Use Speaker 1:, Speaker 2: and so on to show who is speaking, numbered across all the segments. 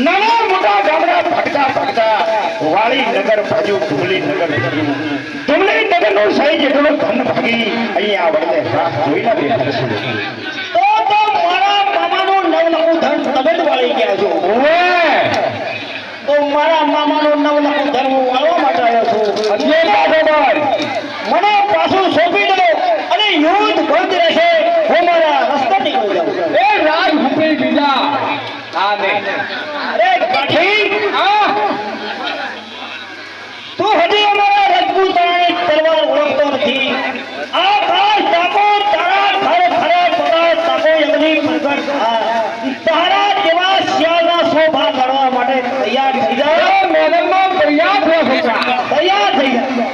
Speaker 1: નાના મોટા ગામડા ભટકા ભટકા વાળી નગર બાજુ ધુમલી નગર ધુમલી નગર નું સહી જેટલું ધન ભાગી અહીંયા વળતે રાત જોઈને બેઠા છે. તો મારા મામાનું નવલખું ધન તમે જ વાળી ગયા છો. તો મારા મામાનું નવલખું ધન હું વાળવા માટે આવ્યો છું. મને પાછું સોંપી દો અને યુદ્ધ બંધ રહેશે. હું મારા રસ્તે નીકળી જાઉં. એ રાજ હુકમી બીજા અરે કાઠી તું હજી અમારા રાજપૂતાની તલવાર ઓળખતો નથી. આ ખાસ તાકો તારા ઘર ઘરે પડા તાકો યમની પ્રગટ તારા જેવા શિયાળના શોભા કરવા માટે તૈયાર થઈ જાઓ. મેદાનમાં તૈયાર થયો તૈયાર થઈ જાય.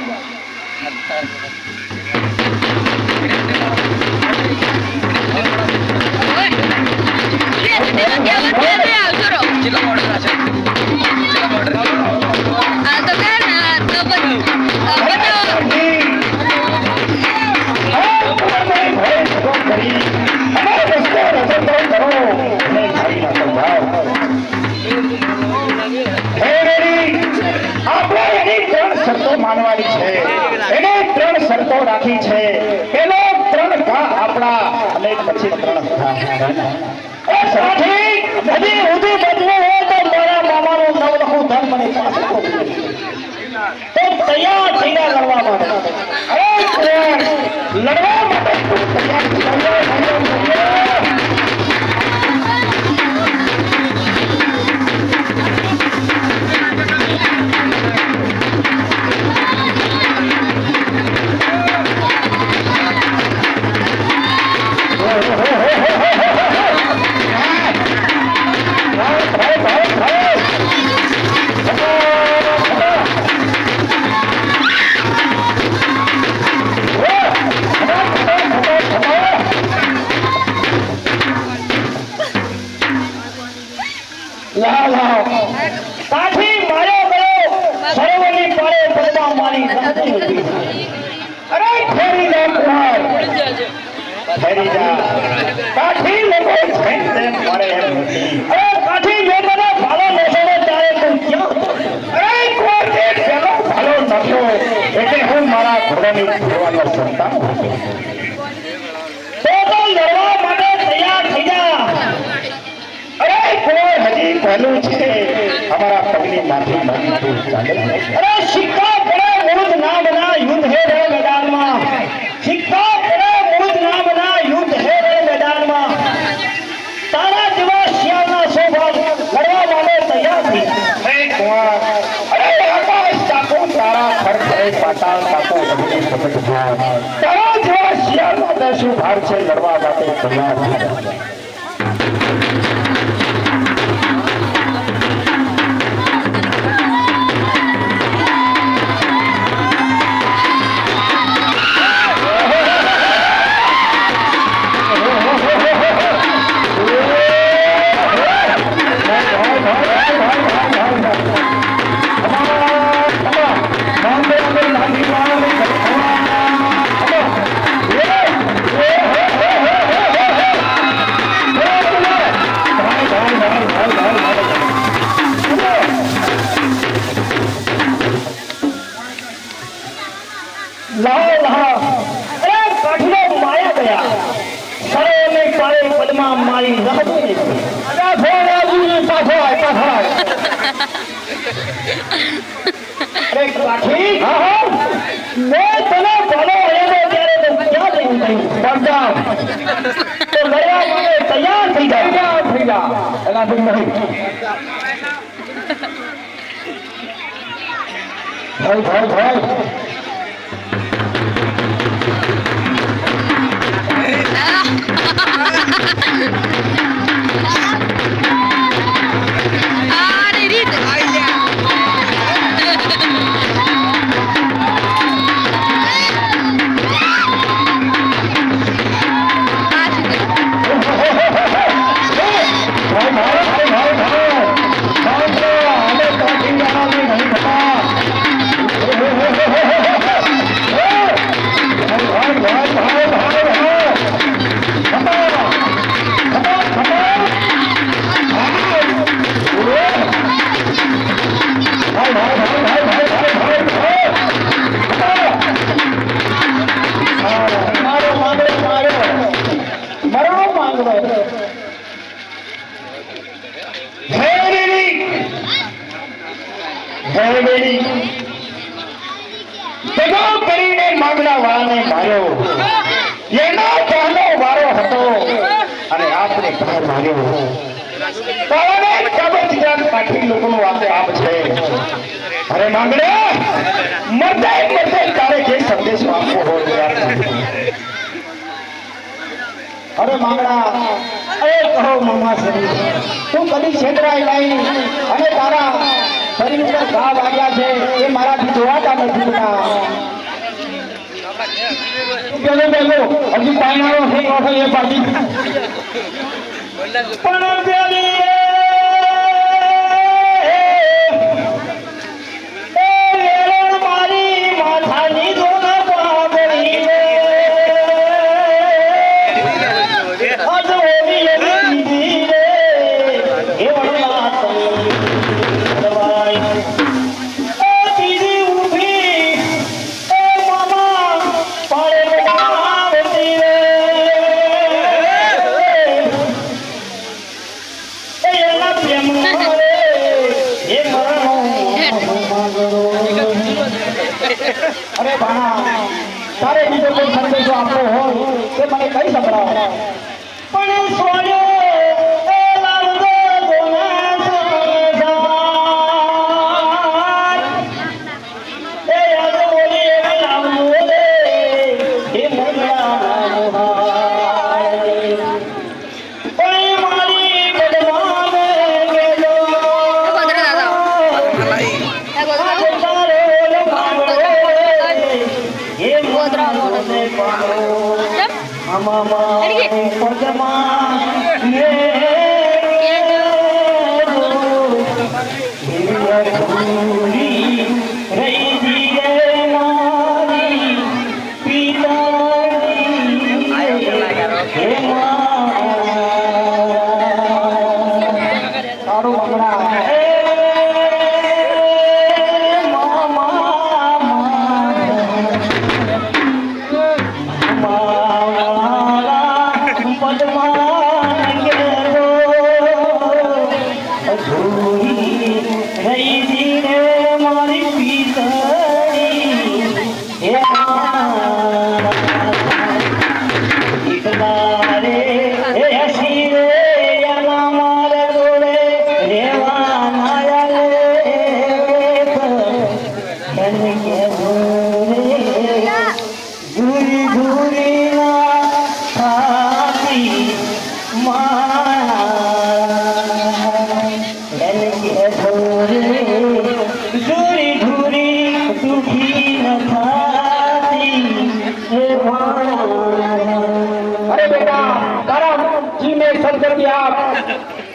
Speaker 1: માનવાની છે એને 3 શરતો રાખી છે. પેલો 3 ઘા આપણા અને પછી 3 ઘા હજી ઉધી બદલું હોય તો મારા મામાનું નવલખું ધન મને પાછું તો તૈયાર થઈને લડવા માટે લડવા માટે કાઠી માર્યો ગયો સરોવરની પાળે પદમાં મારી રખતી હતી. અરે ફેરી જા કુમાર ફેરી જા. કાઠી લોકો જઈને મારે એમ નથી. અરે કાઠી જો મને ભાલો નશો ત્યારે તું ક્યાં? અરે કોઈ કે પેલો ભાલો નશો એટલે હું મારા ઘોડાની ફરવાનો સંતાન તો લડવા માટે તૈયાર થઈ જા. અરે કોઈ હજી પહેલું છે हमारा पगली माथी माथी दूर चाले. अरे सिक्का पड़े मुर्द ना बना युद्ध है रे मैदान में. सिक्का पड़े मुर्द ना बना युद्ध है रे मैदान में. तारा जेवा शियाळना शोभा लड़वा માટે તૈયાર થઈ. હે કુંવર અરે આકાશ તાકો તારા ઘર કરે પાતાળ તાકો અગ્નિ સપટ જો તારા જેવા શિયાળ માટે શું ભાર છે લડવા માટે તૈયાર થઈ. લાહો લાહો અરે કાઠીનો માયા ગયા સરે ને પાળે પદમાં મારી રહતો નથી અરે ભોળાજી પાછો આય અરે કાઠી હા મેં તને બોલો આવ્યો ત્યારે તો ક્યાં જઈ ગયું પડદામ તો લડવા માટે તૈયાર થઈ જા એના બી નહીં ભાઈ અરે માંગડે મરતે તારે જે સંદેશ આપવો હોય અરે માંગડા અરે કહો મમ્મા સરી તું કદી છેતરાઈ નહીં અને તારા શરીર પર ઘા વાગ્યા છે એ મારાથી જોવાતા નથી બેટા હજી પાયણાનો છે એ પાછી પણ અરે ભાણા તારે બીજો કોઈ સંદેશો આપવો હોય તે મને કહી સંભળાવો પણ સોન્યો એ લાવજો ગોના સંસાર એ યાદ બોલી એ લાવજો રે એ મોગલા પણ મારી કદમાં ગેલો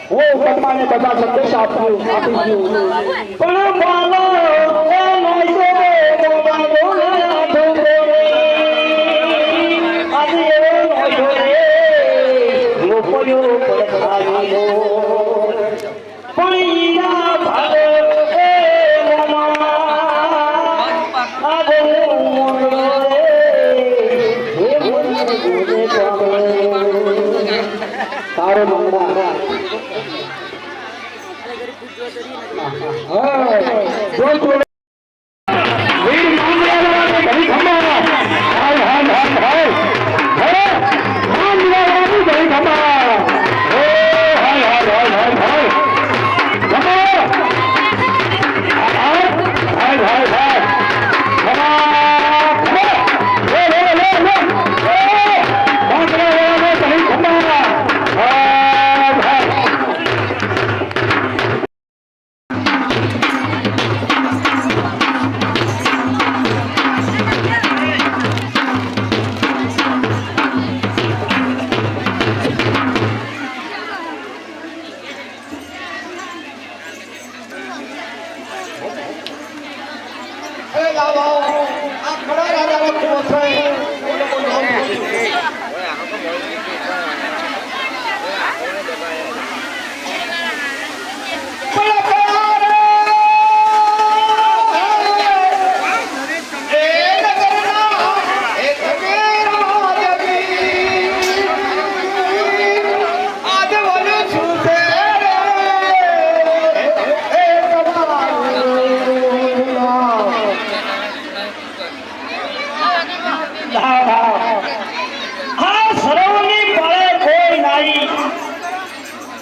Speaker 1: वो पद्मा ने बता संदेश आपको पण मानो ए नैसे मोबाइलो ना ठोके आज ये नैसे लो पयो पड़खायो पण ईरा भागे ए मामा आज मोरो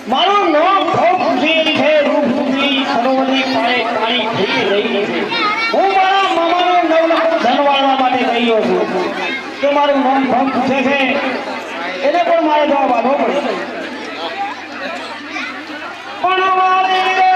Speaker 1: મારું નામ ખૂબ ખુશી છે રૂપ ખુશી સરોવરની પાળે કાળી થઈ રહી છે હું મારા મામાનું નવલખું ધનવાળવા માટે ગયો છું કે મારું નામ ખૂબ પૂછે છે એને પણ મારે જવાબ આપવો પડે પણ વાળી રે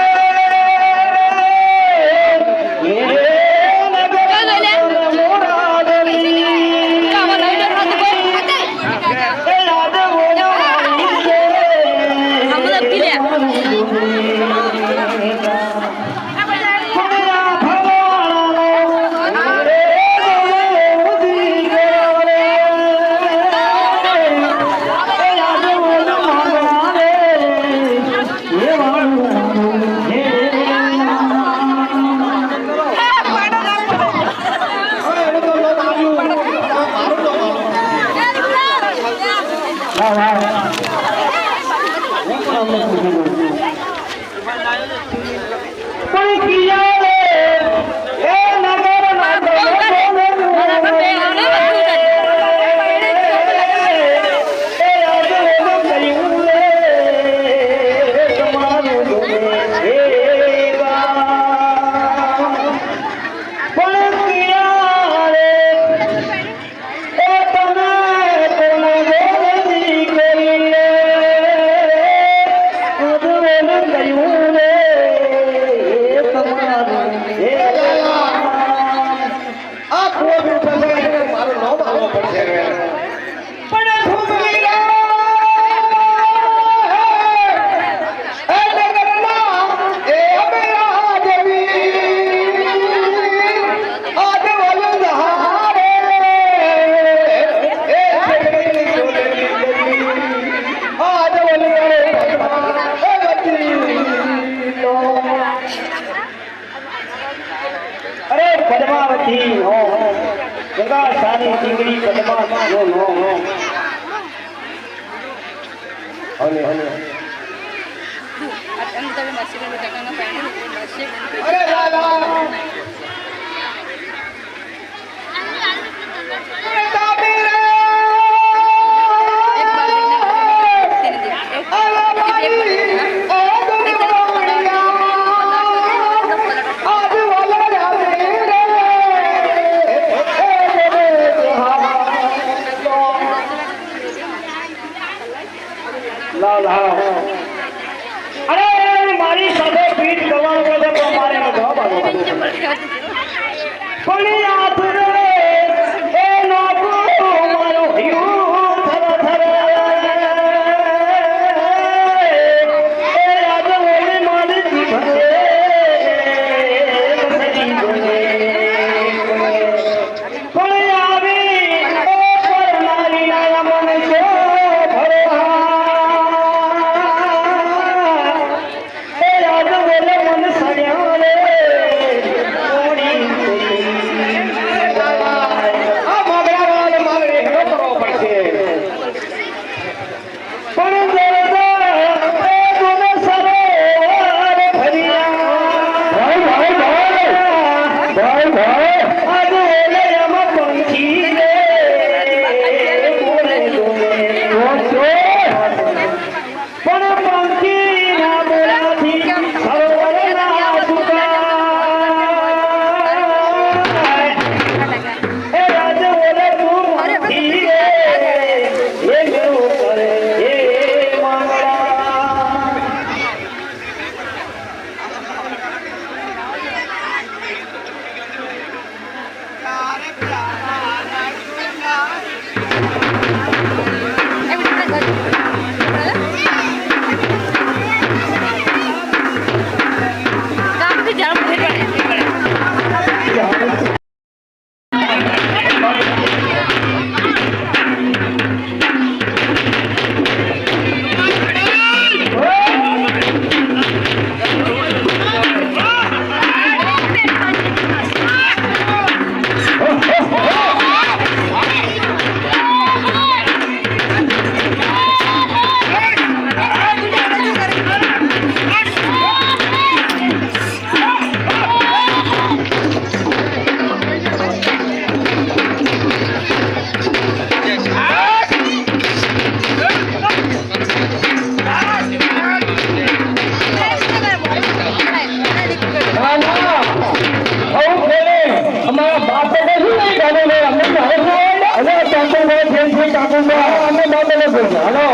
Speaker 1: છે કાબુમાં અમે બાપે લોકો હાલો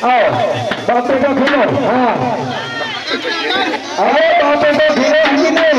Speaker 1: આવો બાપે તો ખીલો હા હવે બાપે તો ખીલો હજીને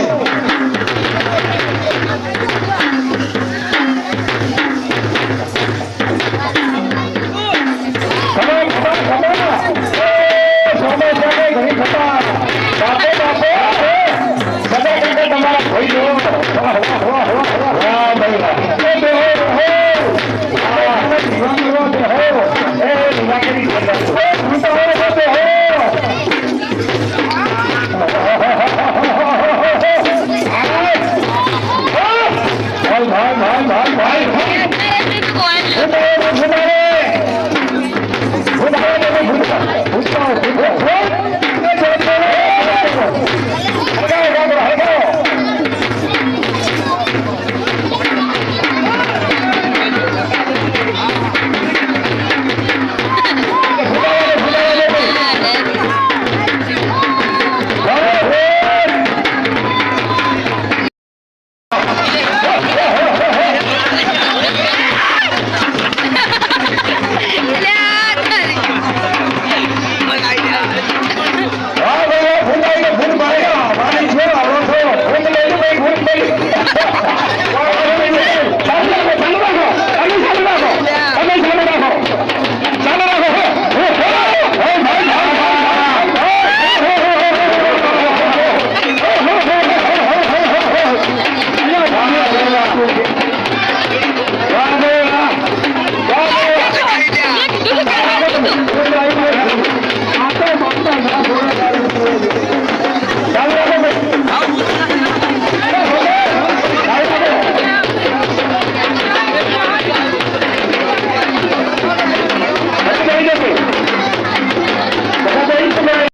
Speaker 1: ભાઈ